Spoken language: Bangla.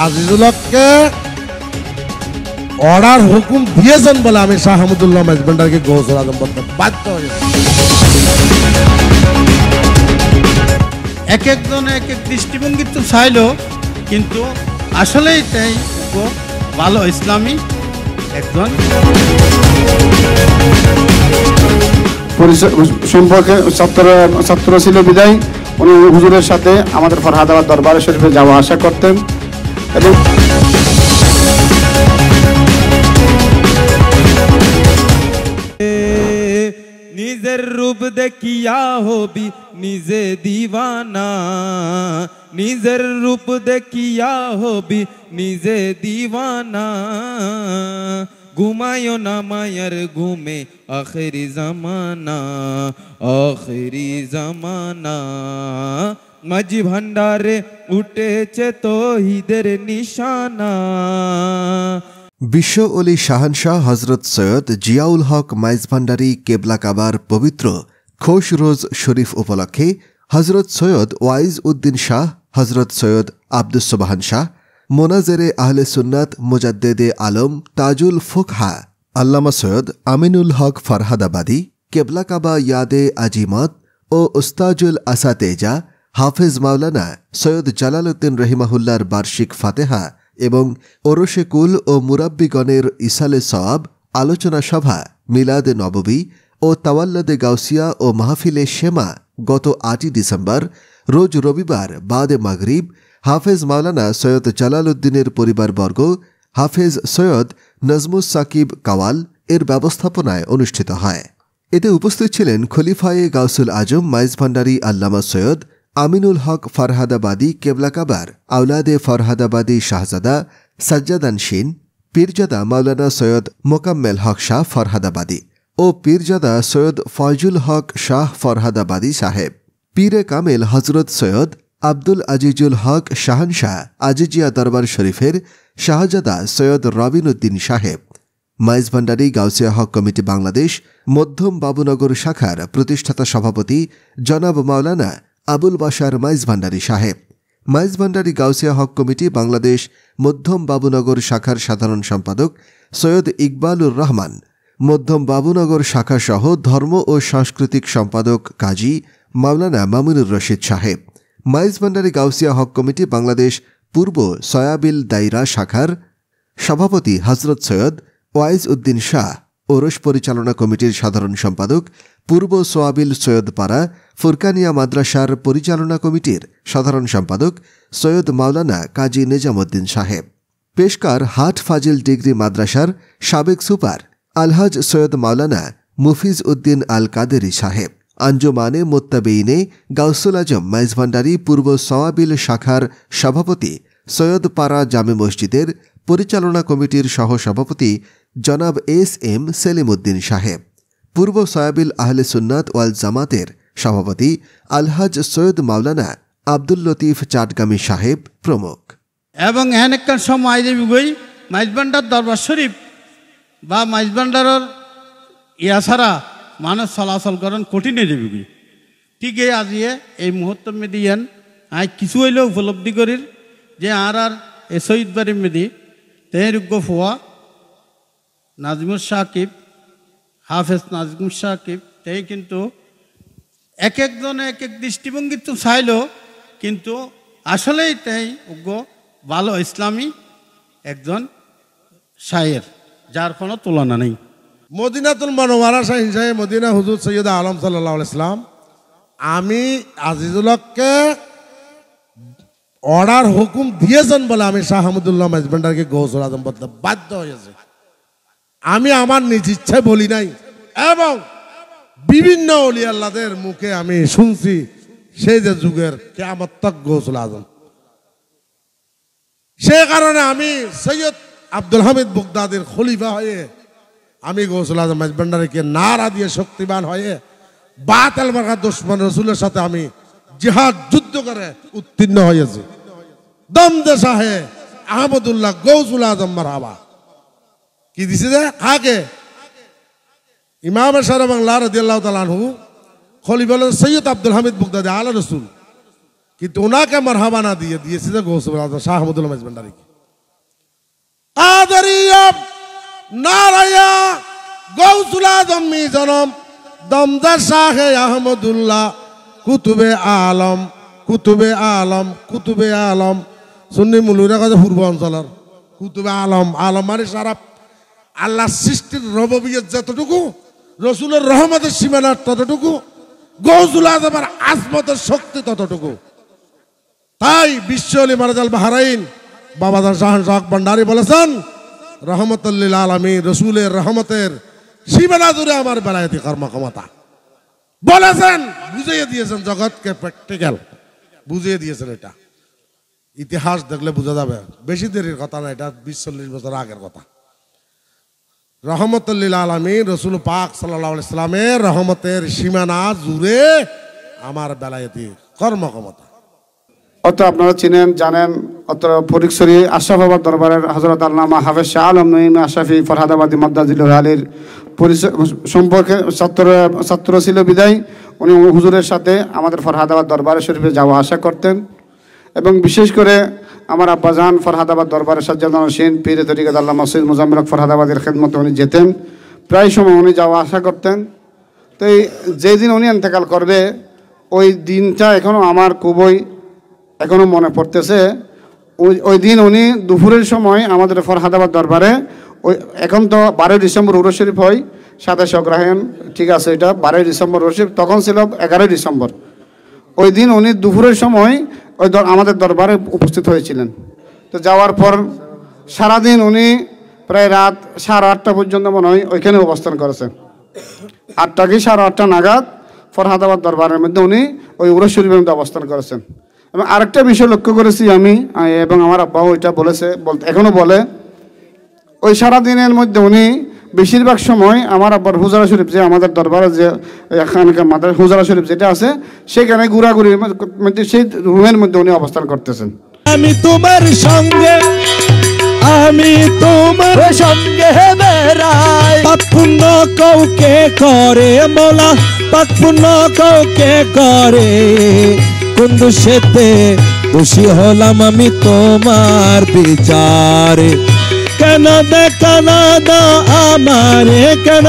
আজিজুল হককে অর্ডার হুকুম দিয়েছেন বলে আমি শাহ হামিদুল্লাহ মাইজভান্ডারকে গৌসুল আজম বলতে বাধ্য হয়েছি। এক একজন এক এক দৃষ্টিভঙ্গি তো চাইলো, কিন্তু আসলেই তাই ভালো ইসলামী একজন সম্পর্কে ছাত্র ছিল বিদায় উনি হুজুরের সাথে আমাদের ফরহাদাবাদ দরবার শরীফে যাওয়া আসা করতেন এবং নিজের রূপ দেখিয়া হবি নিজে দিওয়ানা, নিজের রূপ দেখিয়া হবি নিজে দিওয়ানা, ঘুমায়ো না মায়ার ঘুমে আখেরি জামানা, আখেরি জামানা। মাঝি ভান্ডারে উঠেছে তৌহিদের নিশানা। বিশ্ব অলি শাহানশাহ হজরত সৈয়দ জিয়াউল হক মাইজভান্ডারী কেবলা কাবার পবিত্র খোশ রোজ শরীফ উপলক্ষে হজরত সৈয়দ ওয়াইজ উদ্দিন শাহ, হজরত সৈয়দ আব্দুস সোবহান শাহ, মোনাজেরে আহলে সুন্নাত মুজাদ্দেদে আলম তাজুল ফুকহা আল্লামা সৈয়দ আমিনুল হক ফরহাদাবাদী, কেবলা কাবা ইয়াদে আজিমত ও উস্তাজুল আসাতেজা হাফেজ মাওলানা সৈয়দ জালালউদ্দিন রহিমাহুল্লার বার্ষিক ফাতেহা এবং ওরশে কুল ও মুরাব্বিগণের ইসালে সওয়াব আলোচনা সভা, মিলাদে নববী ও তাওয়াল্লাদে গাউসিয়া ও মাহফিলে শেমা গত 8 ডিসেম্বর রোজ রবিবার বাদে মাগরিব হাফেজ মাওলানা সৈয়দ জালালউদ্দিনের পরিবারবর্গ, হাফেজ সৈয়দ নজমুস সাকিব কাওয়াল এর ব্যবস্থাপনায় অনুষ্ঠিত হয়। এতে উপস্থিত ছিলেন খলিফায়ে গাউসুল আজম মাইজভান্ডারী আল্লামা সৈয়দ আমিনুল হক ফরহাদাবাদী কেবলা কাবার আওলাদে ফরহাদাবাদী শাহজাদা সাজ্জাদান শিন, পীরজাদা মাওলানা সৈয়দ মোকাম্মেল হক শাহ ফরহাদাবাদী ও পীরজাদা সৈয়দ ফয়জুল হক শাহ ফরহাদাবাদী সাহেব, পীরে কামেল হজরত সৈয়দ আব্দুল আজিজুল হক শাহানশাহ আজিজিয়া দরবার শরীফের শাহজাদা সৈয়দ রবিন উদ্দিন সাহেব, মাইজভান্ডারী গাউসিয়া হক কমিটি বাংলাদেশ মধ্যম বাবুনগর শাখার প্রতিষ্ঠাতা সভাপতি জনাব মাওলানা আবুল বাশার মাইজভান্ডারী সাহেব, মাইজভান্ডারী গাউসিয়া হক কমিটি বাংলাদেশ মধ্যম বাবুনগর শাখার সাধারণ সম্পাদক সৈয়দ ইকবালুর রহমান, মধ্যম বাবুনগর শাখা সহ ধর্ম ও সাংস্কৃতিক সম্পাদক কাজী মাওলানা মামুনুর রশিদ সাহেব, মাইজভান্ডারী গাউসিয়া হক কমিটি বাংলাদেশ পূর্ব সয়াবিল দাইরা শাখার সভাপতি হজরত সৈয়দ ওয়াইজ উদ্দিন শাহ, ওরস পরিচালনা কমিটির সাধারণ সম্পাদক পূর্ব সোয়াবিল সৈয়দপাড়া ফুরকানিয়া মাদ্রাসার পরিচালনা কমিটির সাধারণ সম্পাদক সৈয়দ মাওলানা কাজী নিজামুদ্দিন সাহেব, পেশকার হাট ফাজিল ডিগ্রি মাদ্রাসার সাবেক সুপার আলহাজ সৈয়দ মাওলানা মুফিজ উদ্দিন আল কাদেরি সাহেব, আঞ্জুমানে মোত্তাবেইনে গাউসুল আজম মাইজভান্ডারী পূর্ব সোয়াবিল শাখার সভাপতি সৈয়দ পাড়া জামে মসজিদের পরিচালনা কমিটির সহসভাপতি জনাব এস.এম. সেলিম উদ্দিন সাহেব, পূর্ব সয়াবিল আহলে সুন্নাত ওয়াল জামাতের সভাপতি আলহাজ সৈয়দ মাওলানা আব্দুল লতিফ চাটগামী সাহেব প্রমুখ। এবং এখানকার সময় গই মাইজভান্ডার দরবার শরীফ বা মাইজভান্ডারের ইয়া ছাড়া মানুষ চলাচল করেন কঠিন হয়ে যাবি। ঠিক আজিয়ে এই মুহূর্ত মেদিয়ান আই কিছু হইলেও উপলব্ধি করির যে আর এ শহীদ বাড়ি মেদি তেহরুগ্য ফোয়া নাজমুস সাকিব, হাফেজ নাজমুস সাকিব তাই কিন্তু এক একজন এক এক দৃষ্টিভঙ্গি তো চাইলো, কিন্তু আসলেই তাই উগ্র ভালো ইসলামী একজন শায়ের যার কোনো তুলনা নেই। মদিনাতুল মুনাওয়ারা শাহীন সাহেব মদিনা হুজুর সৈয়দ আলম সাল্লাল্লাহু আলাইহি সাল্লাম আমি আজিজুল হককে অর্ডার হুকুম দিয়েছেন বলে আমি শাহ হামিদুল্লাহ মাইজভান্ডারকে গৌসুল আজম বলতে বাধ্য হয়েছে। আমি আমার নিজ ইচ্ছায় বলি নাই এবং বিভিন্ন ওলি আল্লাহদের মুখে আমি শুনছি সেই যে যুগের কিয়ামত তক গৌসুল আজম। সে কারণে আমি সৈয়দ আব্দুল হামিদ বাগদাদির খলিফা হয়ে আমি গৌসুল আজম মাইজভান্ডারীকে নারা দিয়ে শক্তিবান হয়ে বাতিল মার্কা দুশমন রাসূলের সাথে আমি জিহাদ যুদ্ধ করে উত্তীর্ণ হয়েছি। দমদে শাহে আহমদুল্লাহ গৌসুল আজম মারহাবা কি দিছে যে কাকে ইমাম শাহ বাংলা রাদিয়াল্লাহু তাআলা আনহু খলিফা সৈয়দ আব্দুল হামিদ বাগদাদি আলা রাসূল, কিন্তু ওনাকে মারহাবা না দিয়ে দিয়েছে যে গৌসুল আজম শাহ আহমদুল্লাহ মাইজভান্ডারীকে। কাদরিয়া নারায়া গৌসুল আজম মিজনম দমদার শাহে আহমদুল্লাহ কুতুবে আলম কুতুবে আলম কুতুবে আলম সুন্নি মুলুরা কাছে পূর্ব অঞ্চলের কুতুবে আলম আলম মানে সারা আল্লাহ সৃষ্টির রববিয়ত যতটুকু রসুলের রহমতের সীমানার ততটুকু গৌসুল আজমের আজমতের শক্তি ততটুকু। তাই বিশ্ব আলী মারাজাল বাহারাইন বাবাজান শাহান শাহ ভান্ডারী বলেছেন রহমতুল্লিল আলামিন রসুলের রহমতের সীমানা জুড়ে আমার বেলায়েতি কর্মক্ষমতা বলেছেন, বুঝিয়ে দিয়েছেন জগৎকে, প্র্যাকটিক্যাল বুঝিয়ে দিয়েছেন। এটা ইতিহাস দেখলে বোঝা যাবে, বেশি দেরির কথা না, এটা 20-40 বছর আগের কথা। রহমতুল্লিল আলামিন রসুল পাক সাল্লাল্লাহু আলাইহি সাল্লামের রহমতের সীমানা জুড়ে আমার বেলায়েতি কর্মক্ষমতা। অত আপনারা চিনেন জানেন, অত ফটিকছড়ি আশরাফাবাদ দরবারের হযরত আল্লামা হাফেজ শাহ আলম নঈম আশরাফি ফরহাদাবাদী মাদ্দাজিলুল আলীর পরিচয় সম্পর্কে ছাত্র ছিল বিদায় উনি হুজুরের সাথে আমাদের ফরহাদাবাদ দরবারে শরীফে যাওয়া আসা করতেন। এবং বিশেষ করে আমার আব্বাজান ফরহাদাবাদ দরবারের সাজ্জাদান হোসেন পীরে তরিকত আল্লামা সৈয়দ মুজাম্মিল হক ফরহাদাবাদের খেদমতে উনি যেতেন, প্রায় সময় উনি যাওয়া আসা করতেন। তো যেদিন উনি ইন্তেকাল করবে ওই দিনটা এখনও আমার খুবই এখনও মনে পড়তেছে। ওই দিন উনি দুপুরের সময় আমাদের ফরহাদাবাদ দরবারে ওই এখন তো 12 ডিসেম্বর উরুস শরীফ হয়, 27 অগ্রহায়ণ, ঠিক আছে, এটা 12 ডিসেম্বর উরুস শরীফ, তখন ছিল 11 ডিসেম্বর। ওই দিন উনি দুপুরের সময় ওই আমাদের দরবারে উপস্থিত হয়েছিলেন। তো যাওয়ার পর সারাদিন উনি প্রায় রাত 8:30 পর্যন্ত মনে হয় ওইখানে অবস্থান করেছেন। 8টা কি 8:30 নাগাদ ফরহাদাবাদ দরবারের মধ্যে উনি ওই উরুস শরীফের মধ্যে অবস্থান করেছেন। এবং আরেকটা বিষয় লক্ষ্য করেছি আমি এবং আমার আব্বাও ওইটা বলতে এখনও বলে, ওই সারাদিনের মধ্যে উনি বেশিরভাগ সময় আমার আব্বার হুজারা শরীফ যে আমাদের দরবারে যে এখানকার মাদার হুজারা শরীফ যেটা আছে সেখানে ঘোরাঘুরির মধ্যে সেই রুমের মধ্যে উনি অবস্থান করতেছেন। আমি তোমার সঙ্গে বেড়াই, পাপ পুণ্য কাউকে করে মোলা, পাপ পুণ্য কাউকে করে, কোন দোষেতে দোষী হলাম আমি তোমার বিচারে, কেন দেখা না দাও আমারে, কেন